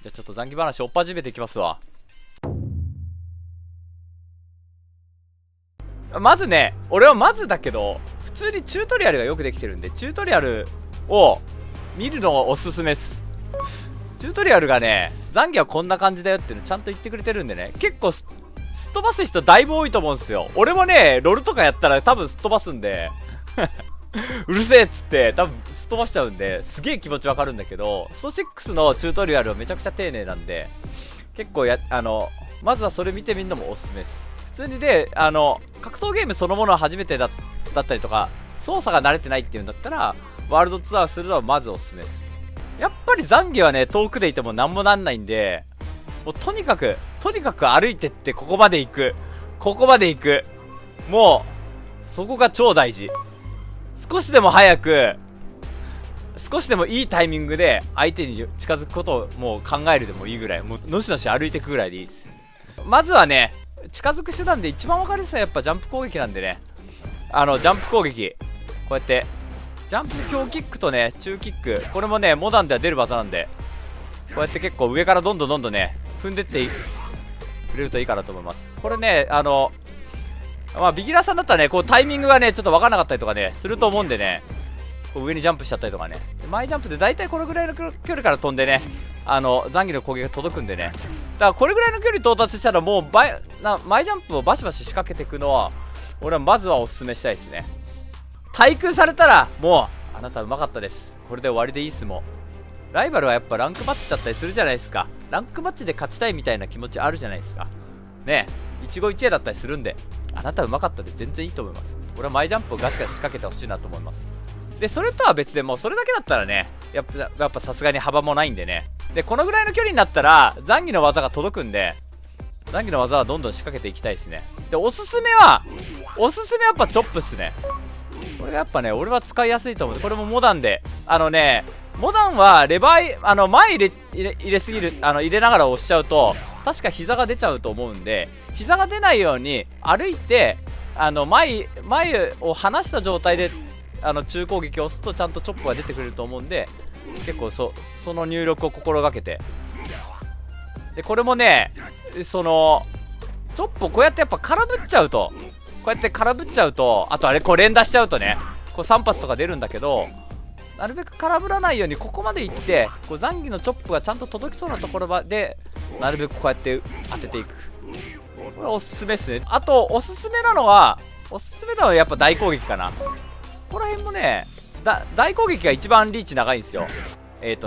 じゃあちょっと残機話追っ始めていきますわ。まずね、俺はまずだけど、普通にチュートリアルがよくできてるんで、チュートリアルを見るのがおすすめです。チュートリアルがね、残機はこんな感じだよっていうのちゃんと言ってくれてるんでね、結構すっ飛ばす人だいぶ多いと思うんですよ。俺もね、ロールとかやったら多分すっ飛ばすんで、うるせえっつって多分すっ飛ばしちゃうんで、すげえ気持ちわかるんだけど、スト6のチュートリアルはめちゃくちゃ丁寧なんで、結構まずはそれ見てみるのもおすすめです。普通にで、格闘ゲームそのものは初めてだったりとか、操作が慣れてないっていうんだったら、ワールドツアーするのはまずおすすめです。やっぱり懺悔はね、遠くでいてもなんもなんないんで、もうとにかく歩いてってここまで行く。ここまで行く。もう、そこが超大事。少しでも早く、少しでもいいタイミングで相手に近づくことをもう考えるでもいいぐらい、もうのしのし歩いていくぐらいでいいです。まずはね、近づく手段で一番分かりやすいのはやっぱジャンプ攻撃なんでね。ジャンプ攻撃。こうやって、ジャンプ強キックとね、中キック。これもね、モダンでは出る技なんで、こうやって結構上からどんどんね、踏んでってくれるといいかなと思います。これね、まあ、ビギナーさんだったらね、こうタイミングがね、ちょっと分からなかったりとかね、すると思うんでね、こう上にジャンプしちゃったりとかね。前ジャンプで大体これぐらいの距離から飛んでね、残機の攻撃が届くんでね。だからこれぐらいの距離到達したらもう前ジャンプをバシバシ仕掛けていくのは、俺はまずはおすすめしたいですね。対空されたら、もう、あなたうまかったです。これで終わりでいいっすもん。ライバルはやっぱランクマッチだったりするじゃないですか。ランクマッチで勝ちたいみたいな気持ちあるじゃないですか。ねえ、一期一会だったりするんで、あなたうまかったで全然いいと思います。俺は前ジャンプをガシガシ仕掛けてほしいなと思います。で、それとは別でもうそれだけだったらね、やっぱさすがに幅もないんでね。で、このぐらいの距離になったら、残機の技が届くんで、残機の技はどんどん仕掛けていきたいですね。で、おすすめはやっぱチョップっすね。これがやっぱね、俺は使いやすいと思う。これもモダンで。モダンはレバー、前入れすぎる、入れながら押しちゃうと、確か膝が出ちゃうと思うんで、膝が出ないように歩いて、前を離した状態で、中攻撃を押すとちゃんとチョップが出てくれると思うんで、結構その入力を心がけて。で、これもね、チョップをこうやってやっぱ空振っちゃうと、あとあれこう連打しちゃうとね、こう3発とか出るんだけど、なるべく空振らないようにここまで行って、こう残機のチョップがちゃんと届きそうなところで、なるべくこうやって当てていく。これおすすめですね。あと、おすすめなのはやっぱ大攻撃かな。ここら辺もね、大攻撃が一番リーチ長いんですよ。例え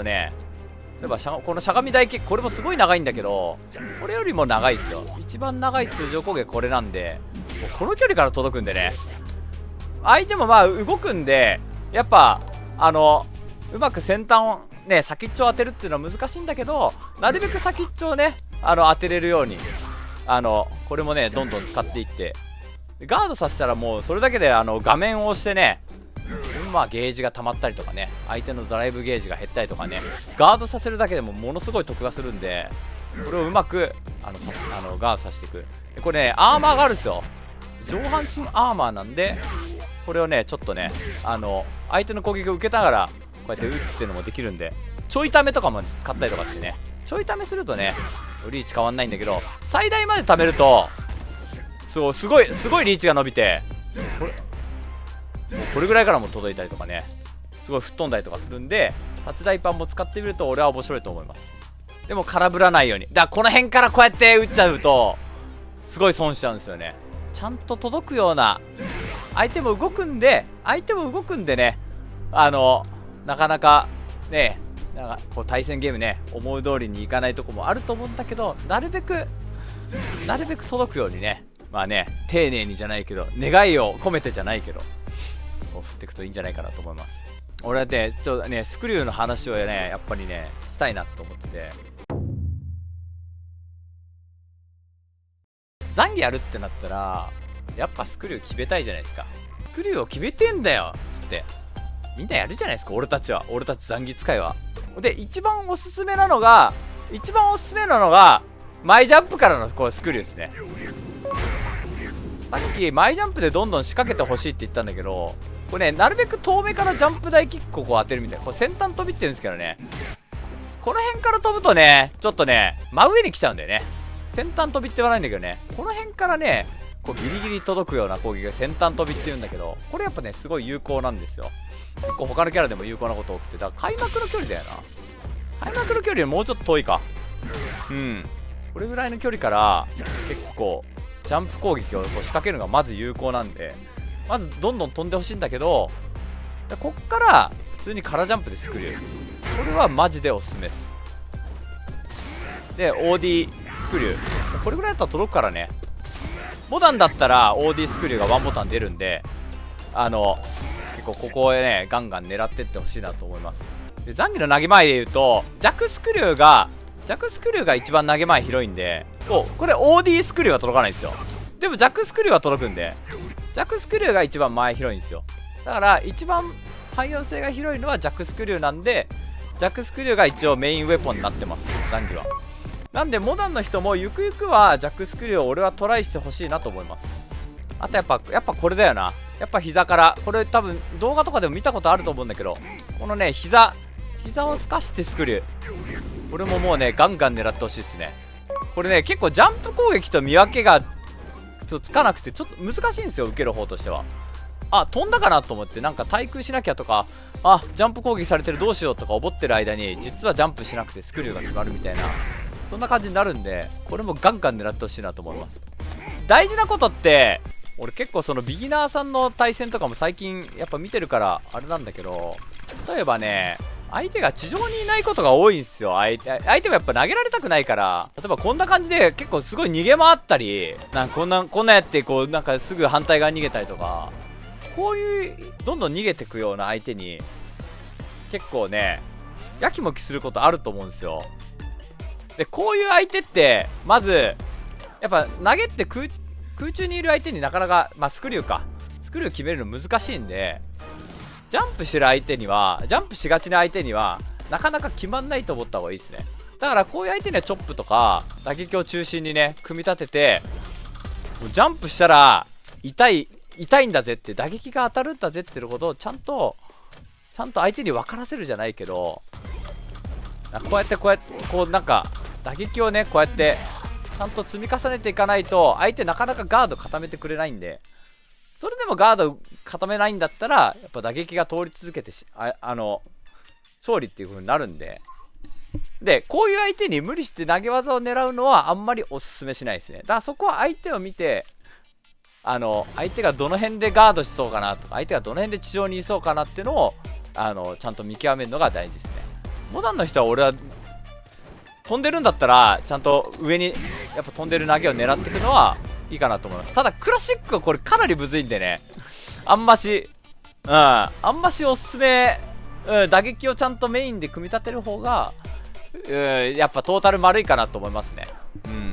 ばこのしゃがみ大キック、これもすごい長いんだけど、これよりも長いですよ。一番長い通常攻撃これなんで、もうこの距離から届くんでね。相手もまあ動くんで、やっぱ、うまく先端をね、先っちょを当てるっていうのは難しいんだけど、なるべく先っちょをね、当てれるように、これもね、どんどん使っていって、ガードさせたらもうそれだけで画面を押してね、まあゲージが溜まったりとかね、相手のドライブゲージが減ったりとかね、ガードさせるだけでもものすごい得がするんで、これをうまくガードさせていく。でこれね、アーマーがあるんですよ。上半身アーマーなんで、これをね、ちょっとね、相手の攻撃を受けながらこうやって打つっていうのもできるんで、ちょいためとかも使ったりとかしてね、ちょいためするとね、リーチ変わんないんだけど、最大まで貯めると、そう、すごいリーチが伸びて、これぐらいからも届いたりとかね、すごい吹っ飛んだりとかするんで、立ち台パンも使ってみると俺は面白いと思います。でも空振らないように。だからこの辺からこうやって打っちゃうと、すごい損しちゃうんですよね。ちゃんと届くような、相手も動くんでね、なかなかね、こう対戦ゲームね、思う通りにいかないとこもあると思うんだけど、なるべく届くようにね、まあね、丁寧にじゃないけど、願いを込めてじゃないけど、こう振っていくといいんじゃないかなと思います。俺はね、スクリューの話をね、やっぱりね、したいなと思ってて、懺悔やるってなったら、やっぱスクリュー決めたいじゃないですか。スクリューを決めてんだよつって。みんなやるじゃないですか、俺たち懺悔使いは。で、一番おすすめなのが、マイジャンプからのこうスクリューですね。さっきマイジャンプでどんどん仕掛けてほしいって言ったんだけど、これね、なるべく遠目からジャンプ台キックをこう当てるみたいな。これ先端飛びって言うんですけどね。この辺から飛ぶとね、ちょっとね、真上に来ちゃうんだよね。先端飛びって言わないんだけどね、この辺からね、こうギリギリ届くような攻撃が先端飛びって言うんだけど、これやっぱね、すごい有効なんですよ。結構他のキャラでも有効なこと多くて、だから開幕の距離だよな。開幕の距離よりもうちょっと遠いか。うん。これぐらいの距離から結構ジャンプ攻撃をこう仕掛けるのがまず有効なんで、まずどんどん飛んでほしいんだけど、こっから普通に空ジャンプでスクリュー。これはマジでおすすめです。で、OD スクリュー。これぐらいだったら届くからね。モダンだったら OD スクリューがワンボタン出るんで、結構ここへね、ガンガン狙ってってほしいなと思います。で、ザンギの投げ前で言うと、ジャクスクリューが一番投げ前広いんで、これ OD スクリューは届かないんですよ。でもジャクスクリューは届くんで、ジャクスクリューが一番前広いんですよ。だから一番汎用性が広いのはジャクスクリューなんで、ジャクスクリューが一応メインウェポンになってます、ザンギは。なんでモダンの人もゆくゆくはジャクスクリューを俺はトライしてほしいなと思います。あとやっぱこれだよな。やっぱ膝から、これ多分動画とかでも見たことあると思うんだけど、このね、膝を透かしてスクリュー。これももうね、ガンガン狙ってほしいですね。これね、結構ジャンプ攻撃と見分けがちょっとつかなくて、ちょっと難しいんですよ、受ける方としては。あ、飛んだかなと思って、なんか対空しなきゃとか、あ、ジャンプ攻撃されてるどうしようとか思ってる間に、実はジャンプしなくてスクリューが決まるみたいな、そんな感じになるんで、これもガンガン狙ってほしいなと思います。大事なことって、俺結構そのビギナーさんの対戦とかも最近やっぱ見てるからあれなんだけど、例えばね、相手が地上にいないことが多いんですよ。相手もやっぱ投げられたくないから、例えばこんな感じで結構すごい逃げ回ったり、なんかこんなやってこうなんかすぐ反対側に逃げたりとか、こういうどんどん逃げてくような相手に結構ね、やきもきすることあると思うんですよ。で、こういう相手ってまずやっぱ投げって空中にいる相手になかなか、まあスクリュー決めるの難しいんで、ジャンプしがちな相手にはなかなか決まんないと思った方がいいですね。だからこういう相手にはチョップとか打撃を中心にね、組み立てて、もうジャンプしたら痛いんだぜって、打撃が当たるんだぜっていうことをちゃんと相手に分からせるじゃないけど、こうやってこうなんか打撃をね、こうやってちゃんと積み重ねていかないと、相手なかなかガード固めてくれないんで、それでもガード固めないんだったら、やっぱ打撃が通り続けて勝利っていう風になるんで、で、こういう相手に無理して投げ技を狙うのはあんまりおすすめしないですね。だからそこは相手を見て、相手がどの辺でガードしそうかなとか、相手がどの辺で地上にいそうかなっていうのを、ちゃんと見極めるのが大事ですね。モダンの人は俺は、飛んでるんだったら、ちゃんと上に、やっぱ飛んでる投げを狙っていくのはいいかなと思います。ただ、クラシックはこれかなりむずいんでね、あんましおすすめ、打撃をちゃんとメインで組み立てる方が、やっぱトータル丸いかなと思いますね。うん。